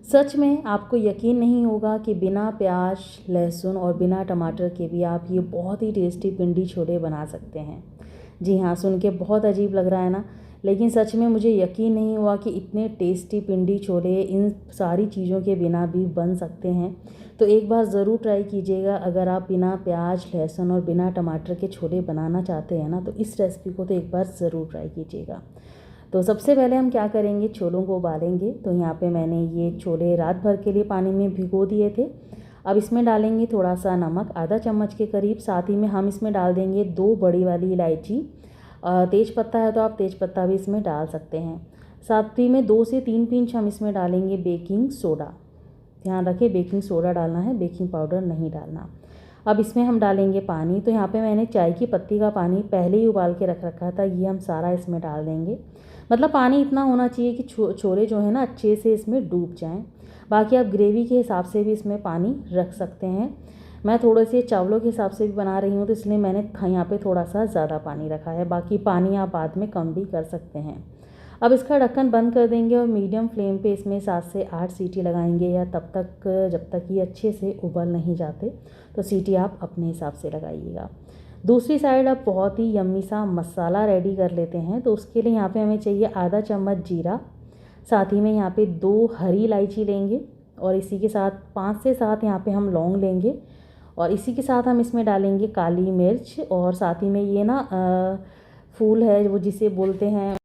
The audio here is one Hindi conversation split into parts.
सच में आपको यकीन नहीं होगा कि बिना प्याज लहसुन और बिना टमाटर के भी आप ये बहुत ही टेस्टी पिंडी छोले बना सकते हैं। जी हाँ, सुन के बहुत अजीब लग रहा है ना, लेकिन सच में मुझे यकीन नहीं हुआ कि इतने टेस्टी पिंडी छोले इन सारी चीज़ों के बिना भी बन सकते हैं। तो एक बार ज़रूर ट्राई कीजिएगा। अगर आप बिना प्याज लहसुन और बिना टमाटर के छोले बनाना चाहते हैं ना, तो इस रेसिपी को तो एक बार ज़रूर ट्राई कीजिएगा। तो सबसे पहले हम क्या करेंगे, छोलों को उबालेंगे। तो यहाँ पे मैंने ये छोले रात भर के लिए पानी में भिगो दिए थे। अब इसमें डालेंगे थोड़ा सा नमक, आधा चम्मच के करीब। साथ ही में हम इसमें डाल देंगे 2 बड़ी वाली इलायची। तेज पत्ता है तो आप तेज पत्ता भी इसमें डाल सकते हैं। साथ ही में 2 से 3 पिंच हम इसमें डालेंगे बेकिंग सोडा। ध्यान रखें, बेकिंग सोडा डालना है, बेकिंग पाउडर नहीं डालना। अब इसमें हम डालेंगे पानी। तो यहाँ पे मैंने चाय की पत्ती का पानी पहले ही उबाल के रख रखा था, ये हम सारा इसमें डाल देंगे। मतलब पानी इतना होना चाहिए कि छोले जो है ना अच्छे से इसमें डूब जाएं। बाकी आप ग्रेवी के हिसाब से भी इसमें पानी रख सकते हैं। मैं थोड़े से चावलों के हिसाब से भी बना रही हूँ, तो इसलिए मैंने यहाँ पे थोड़ा सा ज़्यादा पानी रखा है। बाकी पानी आप बाद में कम भी कर सकते हैं। अब इसका ढक्कन बंद कर देंगे और मीडियम फ्लेम पे इसमें 7 से 8 सीटी लगाएंगे, या तब तक जब तक ये अच्छे से उबल नहीं जाते। तो सीटी आप अपने हिसाब से लगाइएगा। दूसरी साइड अब बहुत ही यम्मी सा मसाला रेडी कर लेते हैं। तो उसके लिए यहाँ पे हमें चाहिए आधा चम्मच जीरा। साथ ही में यहाँ पे 2 हरी इलायची लेंगे, और इसी के साथ 5 से 7 यहाँ पे हम लौंग लेंगे। और इसी के साथ हम इसमें डालेंगे काली मिर्च, और साथ ही में ये ना फूल है वो जिसे बोलते हैं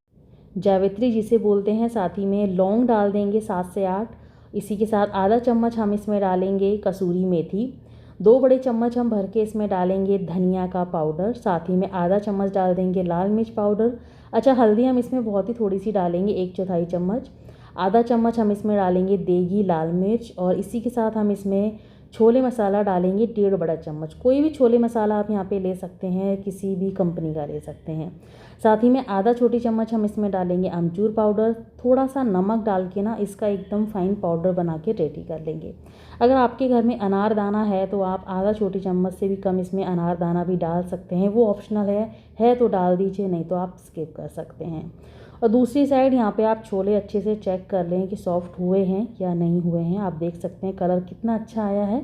जावित्री जिसे बोलते हैं। साथ ही में लौंग डाल देंगे 7 से 8। इसी के साथ आधा चम्मच हम इसमें डालेंगे कसूरी मेथी। 2 बड़े चम्मच हम भर के इसमें डालेंगे धनिया का पाउडर। साथ ही में आधा चम्मच डाल देंगे लाल मिर्च पाउडर। अच्छा, हल्दी हम इसमें बहुत ही थोड़ी सी डालेंगे, 1/4 चम्मच। आधा चम्मच हम इसमें डालेंगे देगी लाल मिर्च, और इसी के साथ हम इसमें छोले मसाला डालेंगे 1.5 बड़ा चम्मच। कोई भी छोले मसाला आप यहाँ पे ले सकते हैं, किसी भी कंपनी का ले सकते हैं। साथ ही में आधा छोटी चम्मच हम इसमें डालेंगे अमचूर पाउडर। थोड़ा सा नमक डाल के ना इसका एकदम फाइन पाउडर बना के रेडी कर लेंगे। अगर आपके घर में अनारदाना है तो आप आधा छोटी चम्मच से भी कम इसमें अनारदाना भी डाल सकते हैं, वो ऑप्शनल है तो डाल दीजिए, नहीं तो आप स्किप कर सकते हैं। और दूसरी साइड यहाँ पे आप छोले अच्छे से चेक कर लें कि सॉफ्ट हुए हैं या नहीं हुए हैं। आप देख सकते हैं कलर कितना अच्छा आया है।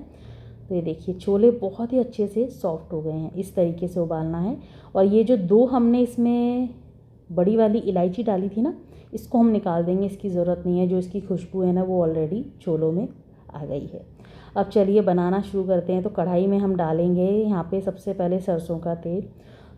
तो ये देखिए छोले बहुत ही अच्छे से सॉफ्ट हो गए हैं। इस तरीके से उबालना है। और ये जो 2 हमने इसमें बड़ी वाली इलायची डाली थी ना, इसको हम निकाल देंगे, इसकी ज़रूरत नहीं है। जो इसकी खुशबू है ना वो ऑलरेडी छोलों में आ गई है। अब चलिए बनाना शुरू करते हैं। तो कढ़ाई में हम डालेंगे यहाँ पे सबसे पहले सरसों का तेल।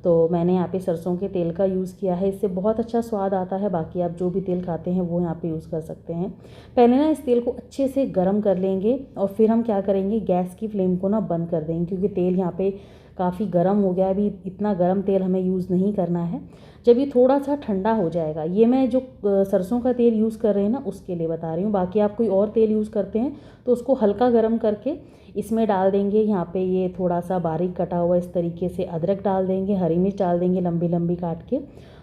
तो मैंने यहाँ पे सरसों के तेल का यूज़ किया है, इससे बहुत अच्छा स्वाद आता है। बाकी आप जो भी तेल खाते हैं वो यहाँ पे यूज़ कर सकते हैं। पहले ना इस तेल को अच्छे से गर्म कर लेंगे, और फिर हम क्या करेंगे, गैस की फ्लेम को ना बंद कर देंगे, क्योंकि तेल यहाँ पे काफ़ी गर्म हो गया। अभी इतना गर्म तेल हमें यूज़ नहीं करना है। जब ये थोड़ा सा ठंडा हो जाएगा, ये मैं जो सरसों का तेल यूज़ कर रहे हैं ना उसके लिए बता रही हूँ। बाकी आप कोई और तेल यूज़ करते हैं तो उसको हल्का गर्म करके इसमें डाल देंगे। यहाँ पे ये थोड़ा सा बारीक कटा हुआ इस तरीके से अदरक डाल देंगे, हरी मिर्च डाल देंगे लंबी लंबी काट के।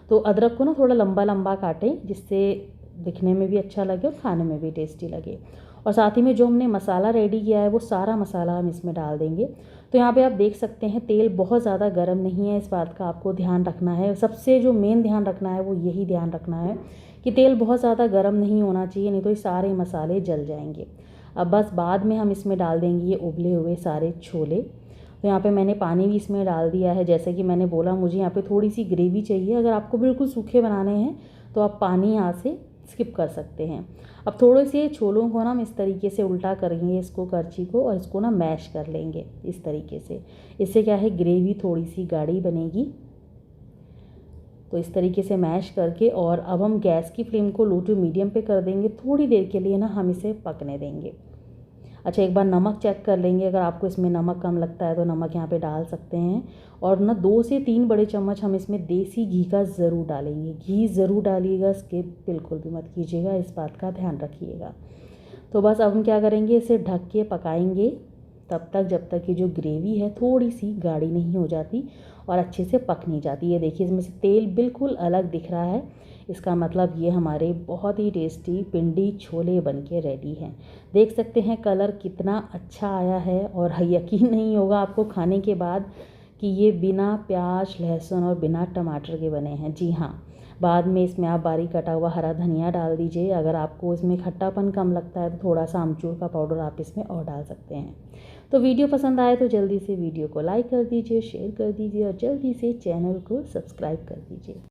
तो अदरक को ना थोड़ा लंबा लंबा काटें, जिससे दिखने में भी अच्छा लगे और खाने में भी टेस्टी लगे। और साथ ही में जो हमने मसाला रेडी किया है वो सारा मसाला हम इसमें डाल देंगे। तो यहाँ पे आप देख सकते हैं तेल बहुत ज़्यादा गर्म नहीं है, इस बात का आपको ध्यान रखना है। सबसे जो मेन ध्यान रखना है वो यही ध्यान रखना है कि तेल बहुत ज़्यादा गर्म नहीं होना चाहिए, नहीं तो ये सारे मसाले जल जाएंगे। अब बस बाद में हम इसमें डाल देंगे ये उबले हुए सारे छोले। तो यहाँ पे मैंने पानी भी इसमें डाल दिया है। जैसे कि मैंने बोला, मुझे यहाँ पे थोड़ी सी ग्रेवी चाहिए। अगर आपको बिल्कुल सूखे बनाने हैं तो आप पानी यहाँ से स्किप कर सकते हैं। अब थोड़े से छोलों को ना हम इस तरीके से उल्टा करेंगे इसको, करछी को, और इसको ना मैश कर लेंगे इस तरीके से। इससे क्या है, ग्रेवी थोड़ी सी गाढ़ी बनेगी। तो इस तरीके से मैश करके, और अब हम गैस की फ्लेम को लो टू मीडियम पे कर देंगे। थोड़ी देर के लिए ना हम इसे पकने देंगे। अच्छा, एक बार नमक चेक कर लेंगे। अगर आपको इसमें नमक कम लगता है तो नमक यहाँ पे डाल सकते हैं। और ना 2 से 3 बड़े चम्मच हम इसमें देसी घी का ज़रूर डालेंगे। घी ज़रूर डालिएगा, स्किप बिल्कुल भी मत कीजिएगा, इस बात का ध्यान रखिएगा। तो बस अब हम क्या करेंगे, इसे ढक के पकाएंगे तब तक जब तक ये जो ग्रेवी है थोड़ी सी गाढ़ी नहीं हो जाती और अच्छे से पक नहीं जाती। ये देखिए इसमें से तेल बिल्कुल अलग दिख रहा है। इसका मतलब ये हमारे बहुत ही टेस्टी पिंडी छोले बनके रेडी हैं। देख सकते हैं कलर कितना अच्छा आया है, और यकीन नहीं होगा आपको खाने के बाद कि ये बिना प्याज लहसुन और बिना टमाटर के बने हैं। जी हाँ, बाद में इसमें आप बारीक कटा हुआ हरा धनिया डाल दीजिए। अगर आपको इसमें खट्टापन कम लगता है तो थोड़ा सा आमचूर का पाउडर आप इसमें और डाल सकते हैं। तो वीडियो पसंद आए तो जल्दी से वीडियो को लाइक कर दीजिए, शेयर कर दीजिए और जल्दी से चैनल को सब्सक्राइब कर दीजिए।